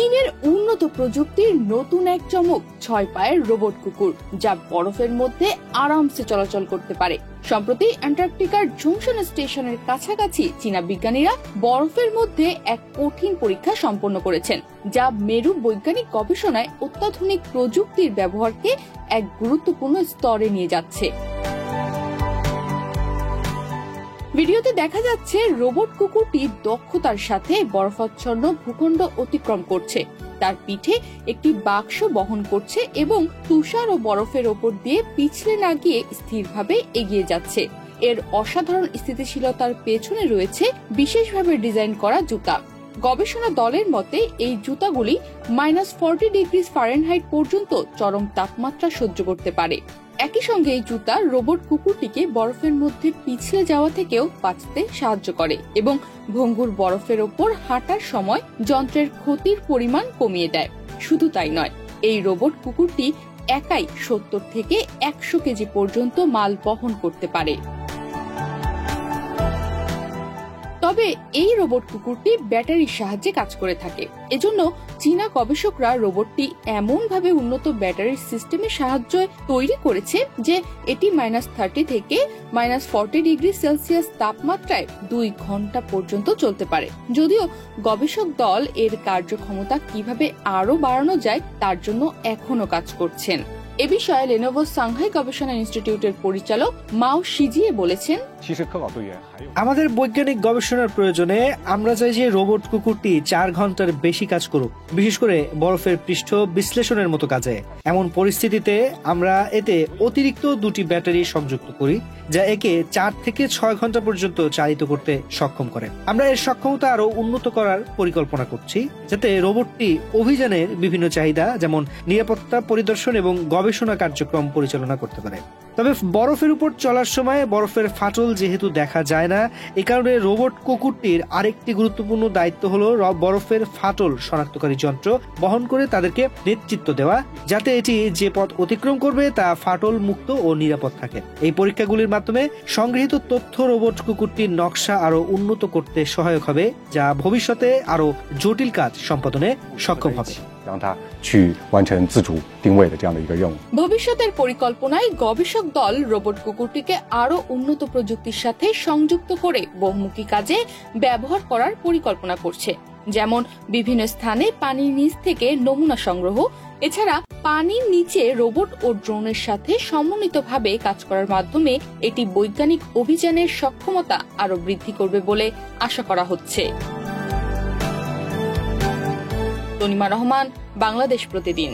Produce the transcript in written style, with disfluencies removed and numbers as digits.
চীনের উন্নত প্রযুক্তির নতুন এক চমক 6 পায়ের রোবট কুকুর, যা বরফের মধ্যে আরামসে চলাচল করতে পারে। সম্প্রতি অ্যান্টার্কটিকার জংশন স্টেশনের কাছাকাছি চীনা বিজ্ঞানীরা বরফের মধ্যে এক কঠিন পরীক্ষা সম্পন্ন করেছেন, যা মেরু বৈজ্ঞানিক গবেষণায় অত্যাধুনিক প্রযুক্তির ব্যবহারকে এক গুরুত্বপূর্ণ স্তরে নিয়ে যাচ্ছে। ভিডিওতে দেখা যাচ্ছে রোবট কুকুরটি দক্ষতার সাথে বরফাচ্ছন্ন ভূখণ্ড অতিক্রম করছে, তার পিঠে একটি বাক্স বহন করছে এবং তুষার ও বরফের ওপর দিয়ে পিছলে না গিয়ে স্থিরভাবে এগিয়ে যাচ্ছে। এর অসাধারণ স্থিতিশীলতার পেছনে রয়েছে বিশেষভাবে ডিজাইন করা জুতা। গবেষণা দলের মতে এই জুতাগুলি -40°F পর্যন্ত চরম তাপমাত্রা সহ্য করতে পারে। একই সঙ্গে এই জুতা রোবট কুকুরটিকে বরফের মধ্যে পিছলে যাওয়া থেকেও বাঁচতে সাহায্য করে এবং ভঙ্গুর বরফের ওপর হাঁটার সময় যন্ত্রের ক্ষতির পরিমাণ কমিয়ে দেয়। শুধু তাই নয়, এই রোবট কুকুরটি একাই 70 থেকে 100 কেজি পর্যন্ত মাল বহন করতে পারে। তবে এই রোবট কুকুরটি ব্যাটারির সাহায্যে কাজ করে থাকে। এজন্য চীনা গবেষকরা রোবটটি এমনভাবে উন্নত ব্যাটারির সিস্টেমের সাহায্যে তৈরি করেছে যে এটি -30 থেকে -40°C তাপমাত্রায় 2 ঘন্টা পর্যন্ত চলতে পারে। যদিও গবেষক দল এর কার্যক্ষমতা কিভাবে আরো বাড়ানো যায় তার জন্য এখনো কাজ করছেন। এ বিষয়ে লেনোভো সাংহাই গবেষণা ইনস্টিটিউটের পরিচালক মাও শিজিয়ে বলেছেন, আমাদের বৈজ্ঞানিক গবেষণার প্রয়োজনে আমরা চাই যে রোবট কুকুরটি 4 ঘন্টার বেশি কাজ করুক, বিশেষ করে বরফের পৃষ্ঠ বিশ্লেষণের মতো কাজে। এমন পরিস্থিতিতে আমরা এতে অতিরিক্ত 2টি ব্যাটারি সংযুক্ত করি, যা একে 4 থেকে 6 ঘন্টা পর্যন্ত চালিত করতে সক্ষম করে। আমরা এর সক্ষমতা আরো উন্নত করার পরিকল্পনা করছি, যাতে রোবটটি অভিযানের বিভিন্ন চাহিদা যেমন নিরাপত্তা পরিদর্শন এবং গবেষণা কার্যক্রম পরিচালনা করতে পারে। তবে বরফের উপর চলার সময় বরফের ফাটল যেহেতু দেখা যায় না, এ কারণে রোবট কুকুরটির আরেকটি গুরুত্বপূর্ণ দায়িত্ব হলো বরফের ফাটল শনাক্তকারী যন্ত্র বহন করে তাদেরকে নেতৃত্ব দেওয়া, যাতে এটি যে পথ অতিক্রম করবে তা ফাটল মুক্ত ও নিরাপদ থাকে। এই পরীক্ষাগুলির মাধ্যমে সংগৃহীত তথ্য রোবট কুকুরটির নকশা আরো উন্নত করতে সহায়ক হবে, যা ভবিষ্যতে আরো জটিল কাজ সম্পাদনে সক্ষম হবে। ভবিষ্যতের পরিকল্পনায় গবেষক দল রোবট কুকুরটিকে আরো উন্নত প্রযুক্তির সাথে সংযুক্ত করে বহুমুখী কাজে ব্যবহার করার পরিকল্পনা করছে, যেমন বিভিন্ন স্থানে পানির নিচ থেকে নমুনা সংগ্রহ। এছাড়া পানির নিচে রোবট ও ড্রোনের সাথে সমন্বিতভাবে কাজ করার মাধ্যমে এটি বৈজ্ঞানিক অভিযানের সক্ষমতা আরো বৃদ্ধি করবে বলে আশা করা হচ্ছে। তনিমা রহমান, বাংলাদেশ প্রতিদিন।